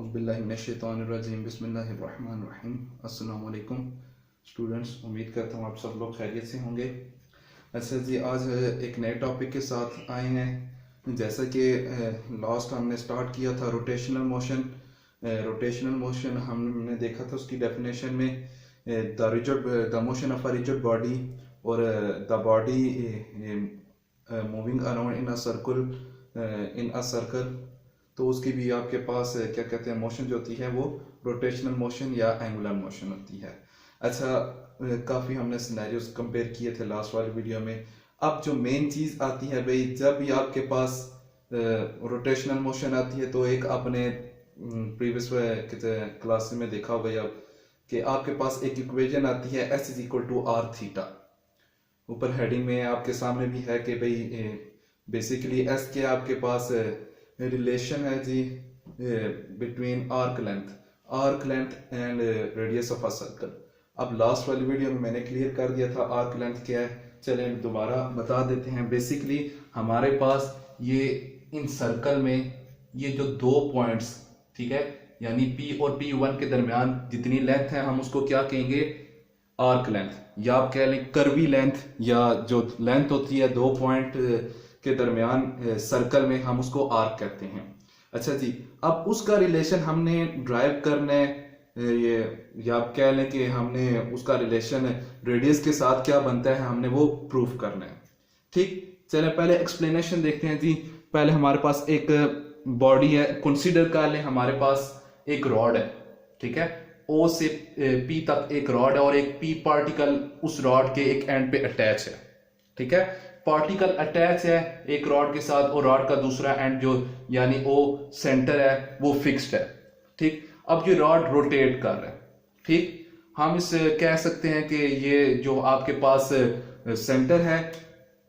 औज़ुबिल्लाहिमिनश्शैतानिर्रजीम बिस्मिल्लाहिर्रहमानिर्रहीम। अस्सलाम वालेकुम स्टूडेंट्स, उम्मीद करता हूँ आप सब लोग खैरियत से होंगे। अच्छा जी, आज एक नए टॉपिक के साथ आए हैं। जैसा कि लास्ट हमने स्टार्ट किया था रोटेशनल मोशन। रोटेशनल मोशन हमने देखा था, उसकी डेफिनेशन में the motion of a rigid body और the body moving around in a circle. तो उसकी भी आपके पास क्या कहते हैं, मोशन जो होती है वो रोटेशनल मोशन या एंगुलर मोशन होती है। अच्छा, काफ़ी हमने सिनेरियोस कंपेयर किए थे लास्ट वाली वीडियो में। अब जो मेन चीज़ आती है भाई, जब भी आपके पास रोटेशनल मोशन आती है तो एक आपने प्रीवियस क्लास में देखा होगा अब कि आपके पास एक इक्वेशन आती है S is equal to R theta. ऊपर हेडिंग में आपके सामने भी है कि भाई बेसिकली S के आपके पास रिलेशन है जी between arc length and radius of a circle. अब लास्ट वाली वीडियो में मैंने क्लियर कर दिया था आर्क लेंथ क्या है, चलें दोबारा बता देते हैं। बेसिकली हमारे पास ये इन सर्कल में ये जो दो पॉइंट्स, ठीक है, यानी P और P1 के दरमियान जितनी लेंथ है हम उसको क्या कहेंगे, आर्क लेंथ, या आप कह लें कर्वी लेंथ, या जो लेंथ होती है दो पॉइंट के दरमियान सर्कल में हम उसको आर्क कहते हैं। अच्छा जी, अब उसका रिलेशन हमने ड्राइव करना है, ये या आप कह लें कि हमने उसका रिलेशन रेडियस के साथ क्या बनता है हमने वो प्रूफ करना है। ठीक, चले पहले एक्सप्लेनेशन देखते हैं जी। पहले हमारे पास एक बॉडी है, कंसीडर कर लें हमारे पास एक रॉड है, ठीक है, O से P तक एक रॉड है और एक P पार्टिकल उस रॉड के एक एंड पे अटैच है, ठीक है। पार्टिकल अटैच है एक रॉड के साथ और रॉड का दूसरा एंड जो यानी O सेंटर है वो फिक्स्ड है, ठीक। अब ये रॉड रोटेट कर रहा है, ठीक। हम इस कह सकते हैं कि ये जो आपके पास सेंटर है,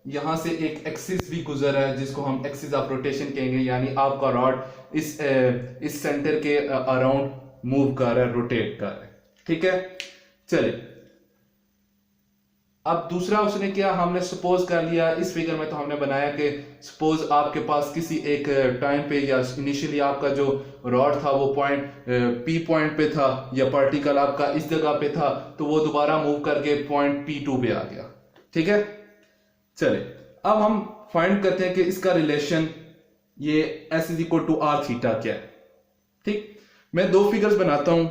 यहां से एक एक्सिस भी गुजर है जिसको हम एक्सिस ऑफ रोटेशन कहेंगे, यानी आपका रॉड इस सेंटर के अराउंड मूव कर रहा है, रोटेट कर रहा है, ठीक है। चलिए, अब दूसरा उसने किया, हमने सपोज कर लिया इस फिगर में, तो हमने बनाया कि सपोज आपके पास किसी एक टाइम पे या इनिशियली आपका जो रॉड था वो पॉइंट P पॉइंट पे था या पार्टिकल आपका इस जगह पे था, तो वो दोबारा मूव करके पॉइंट P2 पे आ गया, ठीक है। चले, अब हम फाइंड करते हैं कि इसका रिलेशन ये S is equal to R theta क्या है, ठीक। मैं दो फिगर्स बनाता हूं,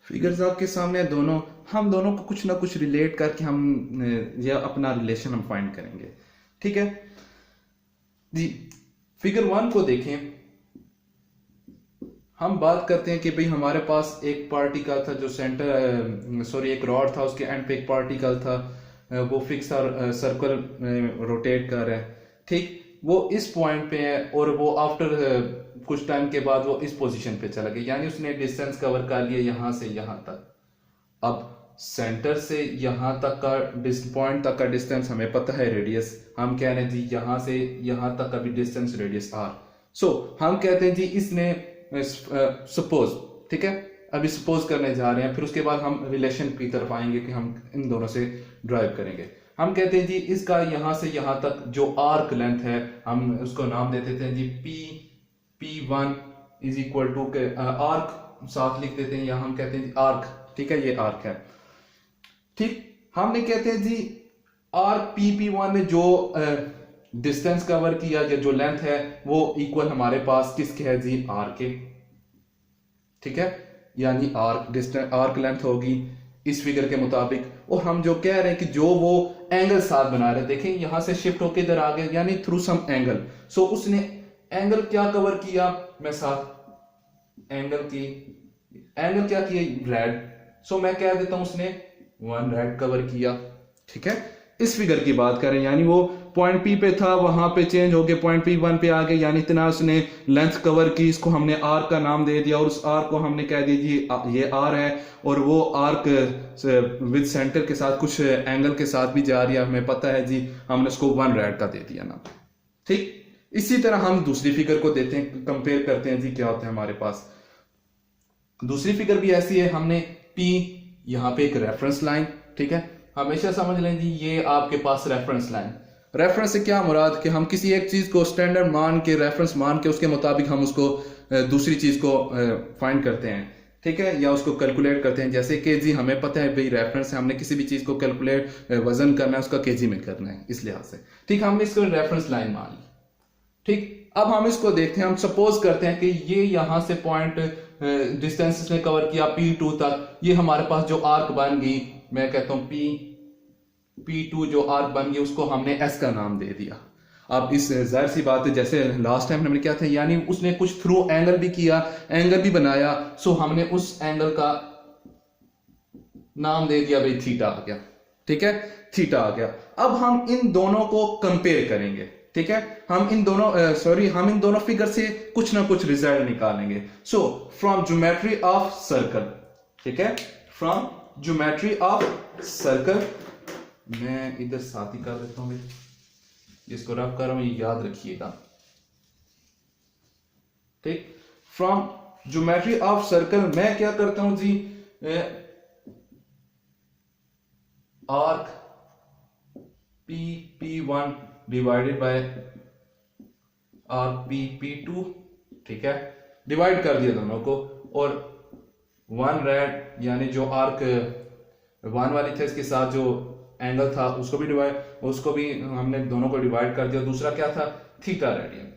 फिगर्स आपके सामने दोनों, हम दोनों को कुछ ना कुछ रिलेट करके हम या अपना रिलेशन हम फाइंड करेंगे, ठीक है जी। फिगर 1 को देखें, हम बात करते हैं कि भाई हमारे पास एक पार्टिकल था जो एक रॉड था, उसके एंड पे एक पार्टिकल था, वो फिक्स सर्कल रोटेट कर रहा है, ठीक। वो इस पॉइंट पे है और वो आफ्टर कुछ टाइम के बाद वो इस पोजीशन पे चला गया, यानी उसने डिस्टेंस कवर कर लिया यहां से यहां तक। अब सेंटर से यहां तक का पॉइंट तक का डिस्टेंस हमें पता है रेडियस, हम कह रहे हैं जी यहां से यहां तक का भी डिस्टेंस रेडियस r। सो हम कहते हैं जी इसने सपोज, ठीक है, अभी सपोज करने जा रहे हैं, फिर उसके बाद हम रिलेशन की तरफ आएंगे कि हम इन दोनों से ड्राइव करेंगे। हम कहते हैं जी इसका यहां से यहां तक जो आर्क लेंथ है हम उसको नाम दे देते हैं जी P1 is equal to arc साथ लिख देते हैं, या हम कहते हैं जी आर्क, ठीक है, ये आर्क है, ठीक। हमने कहते हैं जी आर्क P1 ने जो डिस्टेंस कवर किया या जो लेंथ है वो इक्वल हमारे पास किसके है जी, आर के, ठीक है, यानी आर्क लेंथ होगी इस फिगर के मुताबिक। और हम जो कह रहे हैं कि जो वो एंगल साथ बना रहे हैं, देखें यहां से शिफ्ट होकर इधर आ गए, यानी थ्रू सम एंगल। सो उसने एंगल क्या कवर किया, मैं साथ एंगल क्या किया, रेड। सो मैं कह देता हूं उसने 1 रेड कवर किया, ठीक है। इस फिगर की बात करें, यानी वो पॉइंट P पे था, वहां पे चेंज होके पॉइंट P1 पे आ गए, यानी इतना उसने लेंथ कवर की, इसको हमने आर्क का नाम दे दिया और उस आर्क को हमने कह दिया ये आर है, और वो आर्क विद सेंटर के साथ कुछ एंगल के साथ भी जा रही है, हमें पता है जी, हमने उसको 1 रेड का दे दिया नाम, ठीक। इसी तरह हम दूसरी फिगर को देते हैं, कंपेयर करते हैं जी क्या होता है हमारे पास। दूसरी फिगर भी ऐसी है, हमने P यहां पे एक रेफरेंस लाइन, ठीक है, हमेशा समझ लें जी ये आपके पास रेफरेंस लाइन, रेफरेंस से क्या मुराद कि हम किसी एक चीज को स्टैंडर्ड मान के, रेफरेंस मान के उसके मुताबिक हम उसको दूसरी चीज को फाइंड करते हैं, ठीक है, या उसको कैलकुलेट करते हैं। जैसे केजी हमें पता है भाई रेफरेंस है, हमने किसी भी चीज को कैलकुलेट वजन करना है उसका केजी में करना है, इस लिहाज से, ठीक। हमने इसको रेफरेंस लाइन मान ली, ठीक। अब हम इसको देखते हैं, हम सपोज करते हैं कि ये यहां से पॉइंट डिस्टेंस इसने कवर किया P2 तक, ये हमारे पास जो आर्क बन गई, मैं कहता हूं P2 जो आर्क बन गई उसको हमने S का नाम दे दिया। अब इस जाहिर सी बात है जैसे लास्ट टाइम हमने क्या था, यानी उसने कुछ थ्रू एंगल भी किया, एंगल भी बनाया, सो हमने उस एंगल का नाम दे दिया भाई थीटा आ गया, ठीक है, थीटा आ गया। अब हम इन दोनों को कंपेयर करेंगे, ठीक है, हम इन दोनों फिगर से कुछ ना कुछ रिजल्ट निकालेंगे। So from geometry of circle, ठीक है, फ्रॉम ज्योमेट्री ऑफ सर्कल, मैं इधर साथ ही कर देता हूं भाई, जिसको रफ कर रहा हूं ये याद रखिएगा, ठीक। फ्रॉम ज्योमेट्री ऑफ सर्कल मैं क्या करता हूं जी, arc P1 divided by arc P2, ठीक है, डिवाइड कर दिया दोनों को, और वन रेड यानी जो आर्क वन वाली थे इसके साथ जो एंगल था उसको भी हमने दोनों को डिवाइड कर दिया। दूसरा क्या था, थीटा रेडियन,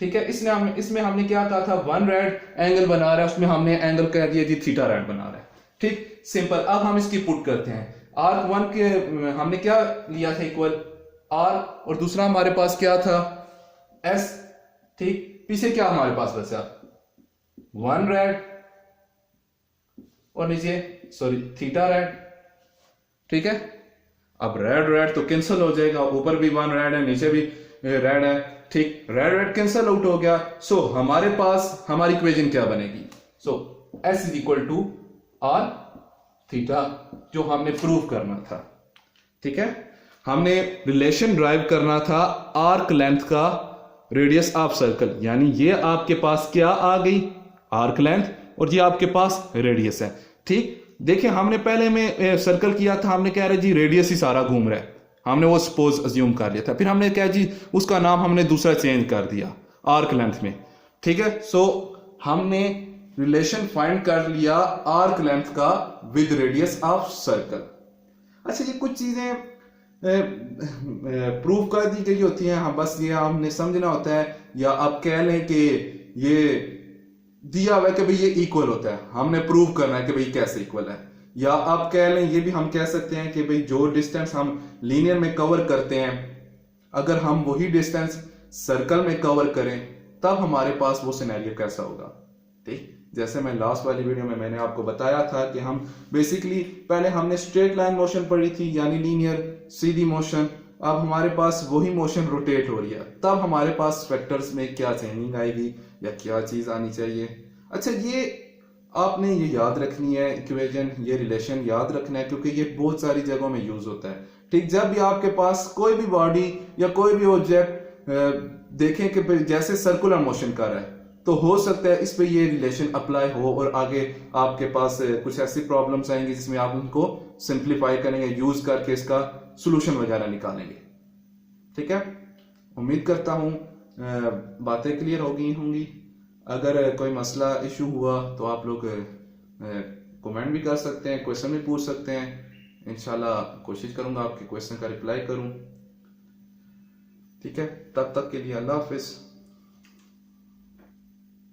ठीक है। इसमें हमने क्या कहा था, वन रेड एंगल बना रहा है, उसमें हमने एंगल कह दिया जी थीटा रेड बना रहा है, ठीक, सिंपल। अब हम इसकी पुट करते हैं, आर्क वन के हमने क्या लिया था, इक्वल आर, और दूसरा हमारे पास क्या था, एस, ठीक। पीछे क्या हमारे पास बचा, वन रेड और नीचे थीटा रेड, ठीक है। अब रेड तो कैंसिल हो जाएगा, ऊपर भी वन रेड है नीचे भी रेड है, ठीक, रेड कैंसिल आउट हो गया। सो हमारे पास हमारी इक्वेशन क्या बनेगी, S is equal to R theta, जो हमने प्रूव करना था, ठीक है। हमने रिलेशन ड्राइव करना था आर्क लेंथ का रेडियस ऑफ सर्कल, यानी ये आपके पास क्या आ गई, आर्क लेंथ, और ये आपके पास रेडियस है, ठीक। देखिए हमने पहले में सर्कल किया था, हमने कह रहे जी रेडियस ही सारा घूम रहा है, हमने वो सपोज अज्यूम कर लिया था, फिर हमने क्या जी उसका नाम हमने दूसरा चेंज कर दिया आर्क लेंथ में, ठीक है। सो हमने रिलेशन फाइंड कर लिया आर्क लेंथ का विद रेडियस ऑफ सर्कल। अच्छा, ये कुछ चीजें प्रूव कर दी गई होती हैं, हाँ, बस ये हमने समझना होता है, या आप कह लें कि ये दिया हुआ है कि भाई ये इक्वल होता है, हमने प्रूव करना है कि भाई कैसे इक्वल है, या आप कह लें, ये भी हम कह सकते हैं कि भाई जो डिस्टेंस हम लीनियर में कवर करते हैं, अगर हम वही डिस्टेंस सर्कल में कवर करें तब हमारे पास वो सिनेरियो कैसा होगा, ठीक। जैसे मैं लास्ट वाली वीडियो में मैंने आपको बताया था कि हम बेसिकली पहले हमने स्ट्रेट लाइन मोशन पढ़ी थी, यानी लीनियर सीधी मोशन, अब हमारे पास वही मोशन रोटेट हो रही है, तब हमारे पास वेक्टर्स में क्या चेंजिंग आएगी या क्या चीज आनी चाहिए। अच्छा, ये आपने ये याद रखनी है इक्वेशन, ये रिलेशन याद रखना है, क्योंकि ये बहुत सारी जगहों में यूज होता है, ठीक। जब भी आपके पास कोई भी बॉडी या कोई भी ऑब्जेक्ट देखें कि जैसे सर्कुलर मोशन कर रहा है, तो हो सकता है इस पे ये रिलेशन अप्लाई हो और आगे आपके पास कुछ ऐसी प्रॉब्लम्स आएंगी जिसमें आप उनको सिंप्लीफाई करेंगे, यूज करके इसका सॉल्यूशन वगैरह निकालेंगे, ठीक है। उम्मीद करता हूं बातें क्लियर हो गई होंगी। अगर कोई मसला इशू हुआ तो आप लोग कमेंट भी कर सकते हैं, क्वेश्चन भी पूछ सकते हैं, इंशाल्लाह कोशिश करूंगा आपके क्वेश्चन का रिप्लाई करूं, ठीक है। तब तक के लिए अल्लाह हाफिज।